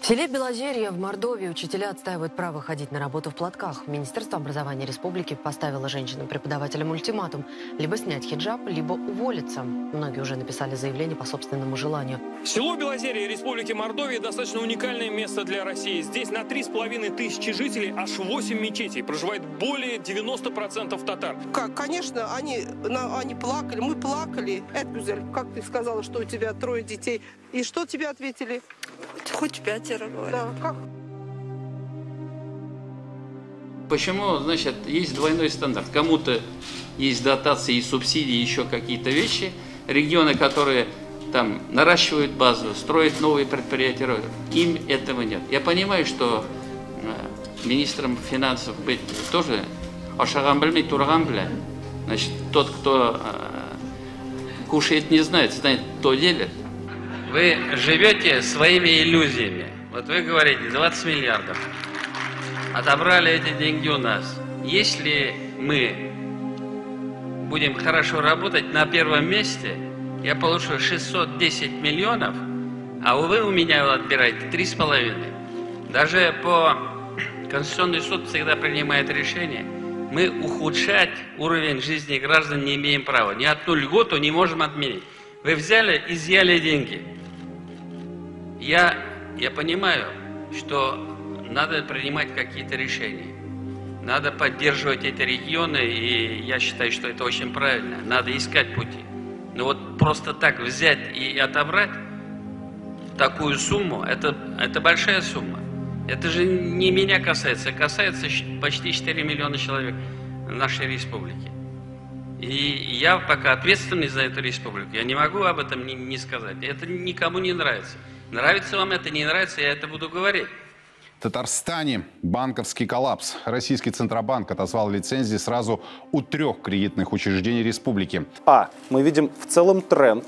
В селе Белозерье в Мордовии учителя отстаивают право ходить на работу в платках. Министерство образования республики поставило женщинам-преподавателям ультиматум: либо снять хиджаб, либо уволиться. Многие уже написали заявление по собственному желанию. Село Белозерье Республики Мордовия достаточно уникальное место для России. Здесь на 3500 жителей аж 8 мечетей. Проживает более 90% татар. Конечно, они плакали, мы плакали. Эдгюзель, как ты сказала, что у тебя 3 детей? И что тебе ответили? Хоть 5, говорю. Да, как? Почему, значит, есть двойной стандарт? Кому-то есть дотации и субсидии, еще какие-то вещи. Регионы, которые там наращивают базу, строят новые предприятия, им этого нет. Я понимаю, что министром финансов быть тоже ашагамбль, тургамбля. Значит, тот, кто кушает, не знает, знает, кто делит. Вы живете своими иллюзиями. Вот вы говорите, 20 миллиардов. Отобрали эти деньги у нас. Если мы будем хорошо работать, на первом месте я получу 610 миллионов, а вы у меня отбираете 3,5. Даже Конституционный суд всегда принимает решение. Мы ухудшать уровень жизни граждан не имеем права. Ни одну льготу не можем отменить. Вы взяли, изъяли деньги. Я понимаю, что надо принимать какие-то решения. Надо поддерживать эти регионы, и я считаю, что это очень правильно. Надо искать пути. Но вот просто так взять и отобрать такую сумму, это большая сумма. Это же не меня касается, касается почти 4 миллиона человек нашей республики. И я пока ответственный за эту республику, я не могу об этом не сказать. Это никому не нравится. Нравится вам это, не нравится, я это буду говорить. В Татарстане банковский коллапс. Российский Центробанк отозвал лицензии сразу у 3 кредитных учреждений республики. Мы видим в целом тренд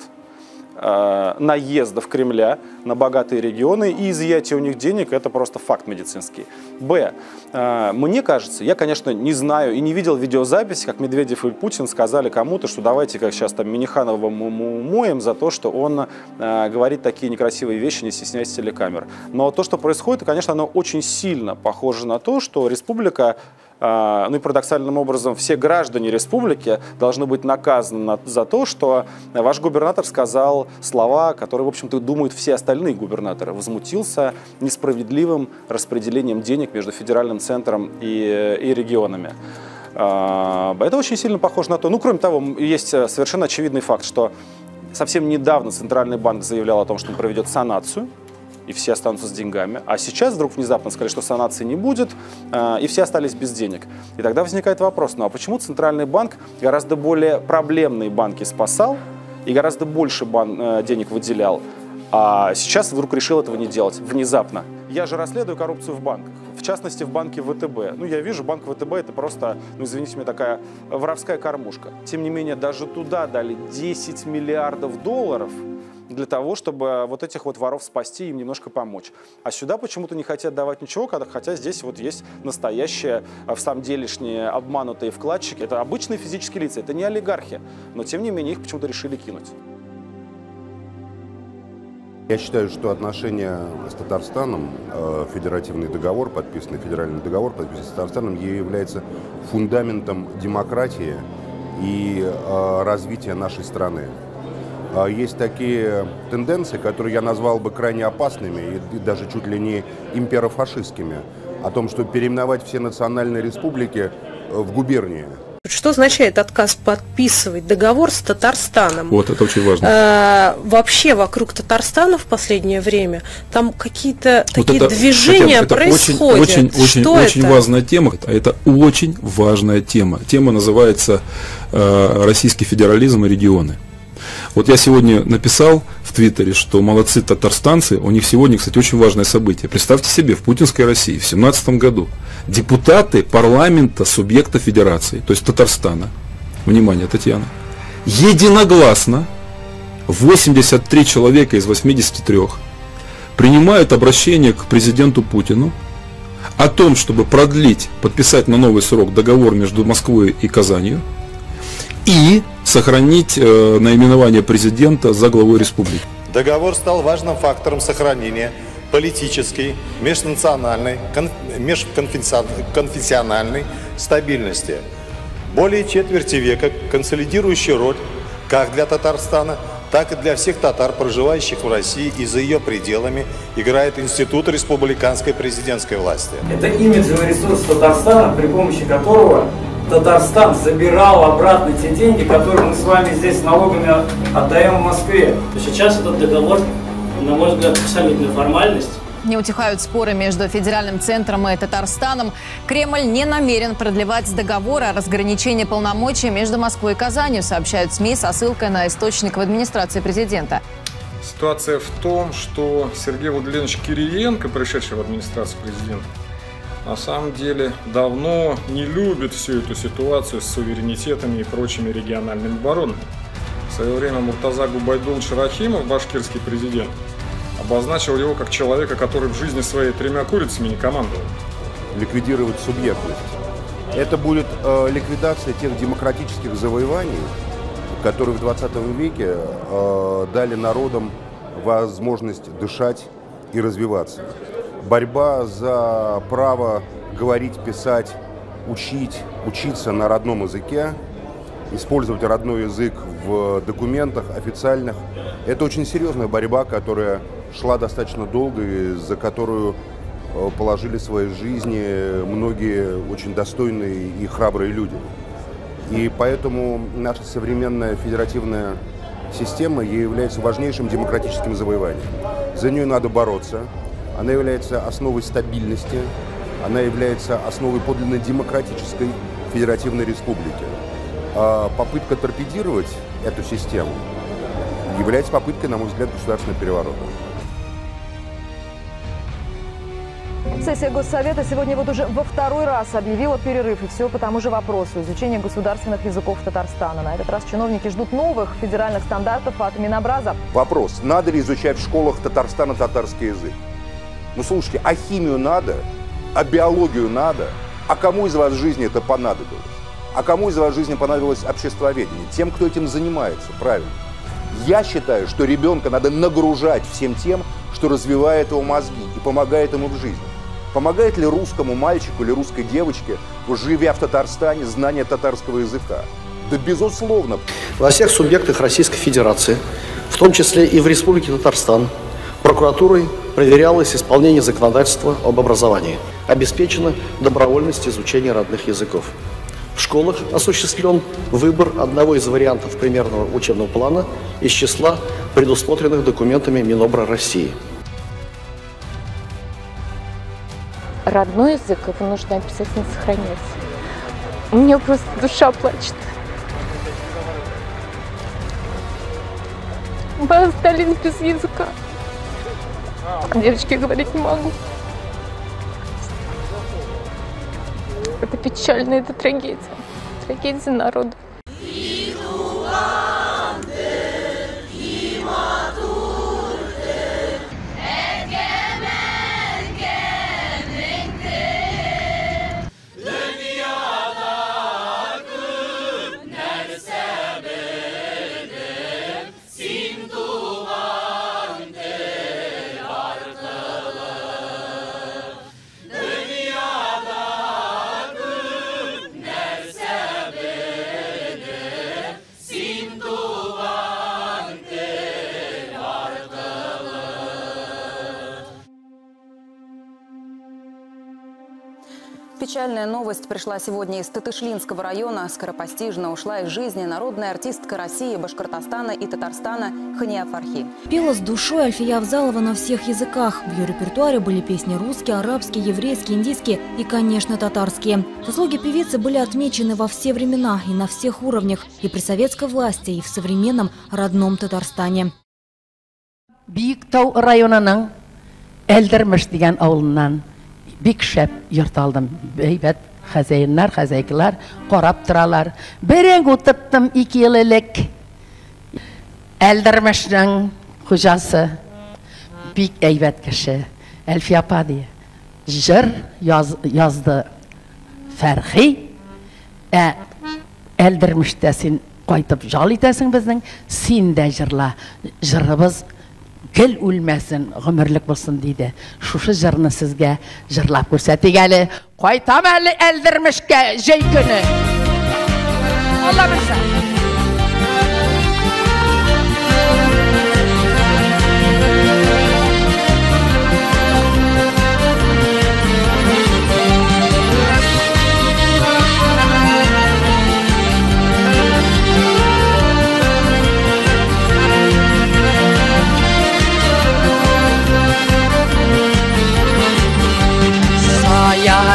наездов Кремля на богатые регионы и изъятия у них денег. Это просто факт медицинский. Мне кажется, я, конечно, не знаю и не видел видеозаписи, как Медведев и Путин сказали кому-то, что давайте, как сейчас там Миниханова моем за то, что он говорит такие некрасивые вещи, не стесняясь телекамер. Но то, что происходит, конечно, оно очень сильно похоже на то, что республика, ну и парадоксальным образом все граждане республики должны быть наказаны за то, что ваш губернатор сказал слова, которые, в общем-то, думают все остальные губернаторы. Возмутился несправедливым распределением денег между федеральным центром и регионами. Это очень сильно похоже на то. Ну, кроме того, есть совершенно очевидный факт, что совсем недавно Центральный банк заявлял о том, что он проведет санацию, и все останутся с деньгами. А сейчас вдруг внезапно сказали, что санации не будет, и все остались без денег. И тогда возникает вопрос, ну а почему Центральный банк гораздо более проблемные банки спасал и гораздо больше денег выделял, а сейчас вдруг решил этого не делать внезапно? Я же расследую коррупцию в банках, в частности в банке ВТБ. Ну, я вижу, банк ВТБ это просто, ну, извините меня, такая воровская кормушка. Тем не менее, даже туда дали 10 миллиардов долларов для того, чтобы вот этих вот воров спасти и им немножко помочь. А сюда почему-то не хотят давать ничего, хотя здесь вот есть настоящие, в самом делешние обманутые вкладчики. Это обычные физические лица, это не олигархи, но тем не менее их почему-то решили кинуть. Я считаю, что отношения с Татарстаном, федеративный договор, федеральный договор, подписанный с Татарстаном, является фундаментом демократии и развития нашей страны. Есть такие тенденции, которые я назвал бы крайне опасными и даже чуть ли не имперофашистскими, о том, что переименовать все национальные республики в губернии. Что означает отказ подписывать договор с Татарстаном? Вот, это очень важно. Вообще вокруг Татарстана в последнее время там какие-то такие движения происходят. Очень важная тема. Это очень важная тема. Тема называется «Российский федерализм и регионы». Вот я сегодня написал в Твиттере, что молодцы татарстанцы, у них сегодня, кстати, очень важное событие. Представьте себе, в путинской России в 2017 году депутаты парламента субъекта федерации, то есть Татарстана, внимание, Татьяна, единогласно, 83 человека из 83, принимают обращение к президенту Путину о том, чтобы продлить, подписать на новый срок договор между Москвой и Казанью, и сохранить наименование президента за главой республики. Договор стал важным фактором сохранения политической, межнациональной, межконфессиональной стабильности. Более четверти века консолидирующая роль как для Татарстана, так и для всех татар, проживающих в России и за ее пределами, играет Институт республиканской президентской власти. Это имиджевый ресурс Татарстана, при помощи которого Татарстан забирал обратно те деньги, которые мы с вами здесь налогами отдаем в Москве. Сейчас этот договор, на мой взгляд, абсолютная формальность. Не утихают споры между федеральным центром и Татарстаном. Кремль не намерен продлевать договор о разграничении полномочий между Москвой и Казанью, сообщают СМИ со ссылкой на источник в администрации президента. Ситуация в том, что Сергей Владимирович Кириенко, пришедший в администрацию президента, на самом деле давно не любит всю эту ситуацию с суверенитетами и прочими региональными оборонами. В свое время Муртаза Губайдулович Рахимов, башкирский президент, обозначил его как человека, который в жизни своей 3 курицами не командовал. Ликвидировать субъектность. Это будет ликвидация тех демократических завоеваний, которые в 20 веке дали народам возможность дышать и развиваться. Борьба за право говорить, писать, учиться на родном языке, использовать родной язык в документах официальных. Это очень серьезная борьба, которая шла достаточно долго и за которую положили свои жизни многие очень достойные и храбрые люди. И поэтому наша современная федеративная система является важнейшим демократическим завоеванием. За нее надо бороться. Она является основой стабильности, она является основой подлинно демократической федеративной республики. А попытка торпедировать эту систему является попыткой, на мой взгляд, государственного переворота. Сессия Госсовета сегодня вот уже во 2-й раз объявила перерыв. И все по тому же вопросу – изучения государственных языков Татарстана. На этот раз чиновники ждут новых федеральных стандартов от Минобраза. Вопрос, надо ли изучать в школах Татарстана татарский язык? Ну, слушайте, а химию надо? А биологию надо? А кому из вас в жизни это понадобилось? А кому из вас в жизни понадобилось обществоведение? Тем, кто этим занимается, правильно. Я считаю, что ребенка надо нагружать всем тем, что развивает его мозги и помогает ему в жизни. Помогает ли русскому мальчику или русской девочке, живя в Татарстане, знание татарского языка? Да безусловно. Во всех субъектах Российской Федерации, в том числе и в Республике Татарстан, прокуратурой проверялось исполнение законодательства об образовании. Обеспечена добровольность изучения родных языков. В школах осуществлен выбор одного из вариантов примерного учебного плана из числа предусмотренных документами Минобра России. Родной язык, его нужно обязательно сохранять. У меня просто душа плачет. Мы остались без языка. Девочки, говорить не могу. Это печально, это трагедия. Трагедия народа. Печальная новость пришла сегодня из Тытышлинского района. Скоропостижно ушла из жизни народная артистка России, Башкортостана и Татарстана Хания Фархи. Пела с душой Альфия Авзалова на всех языках. В ее репертуаре были песни русские, арабские, еврейские, индийские и, конечно, татарские. Заслуги певицы были отмечены во все времена и на всех уровнях. И при советской власти, и в современном родном Татарстане. Бийиктау районының Элдермеш деген авылынан бик шәп йорт алдым. Бәйбәт хәзәйеннәр, хәзәйкеләр карап торалар. Берең утырттым 2 ел элек. Элдермешнең хуҗасы бик әйбәт кеше. Әлфия апа ди. Җыр язды Фәрхи. Элдермештә син кайтып жал итәсең безнең, син дә җырла. Җырыбыз гел үлмәсен, гомерлек булсын диде. Шушы җырны сезгә җырлап күрсәтик әле. Кайтам әле Әлдермешкә җәй көне. Алла белсә.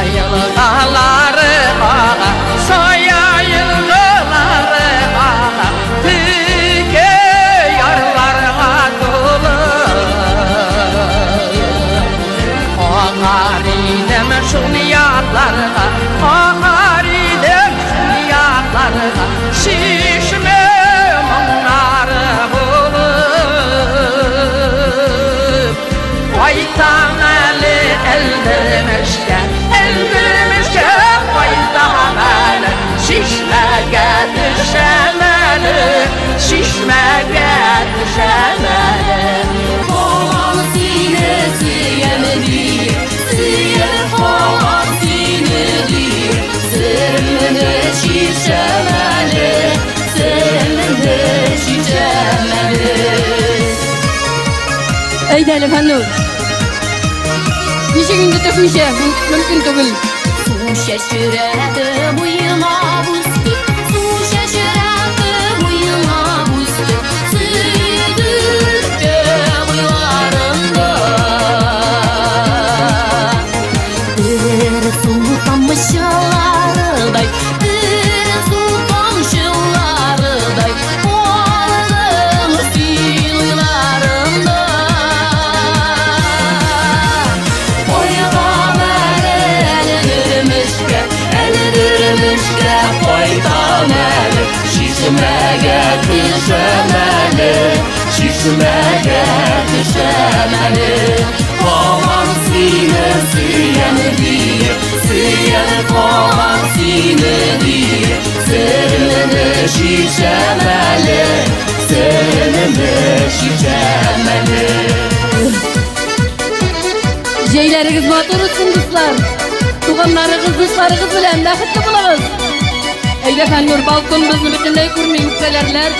Yılgıları ağa, soya yılgıları ağa, tüke yarlarına dolu. Ağar idem şuniyatlarına, ağar idem şuniyatlarına, şişme munları bulup, Aytan eli eldemişken, şişmege düşemeli, şişmege düşemeli. Kovan sinesi yemedir, siyer kovan sinedir. Sırmını şişemeli, sırmını şişemeli. Ey deli Fannur, nice günde tökmüşe, mümkün değil. Su şaşırdı bu yıla buzdu, su şaşırdı bu yıla buzdu. Sığdırdı boylarında. Bir sultan mışıllarıday, bir sultan şıllarıday, boğazım sillarında. Şişmege düşemeli, şişmege düşemeli. Kovan sinesi yemedir, siyer kovan sinedir. Sırmını şişemeli, sırmını şişemeli. Jeyleriniz motor olsun dostlar. Tuğanlarınız, dostlarınız bilen bäxetli bulağız. Eyde Fannur balkonumuzni bütünlay kurmay yükselerler.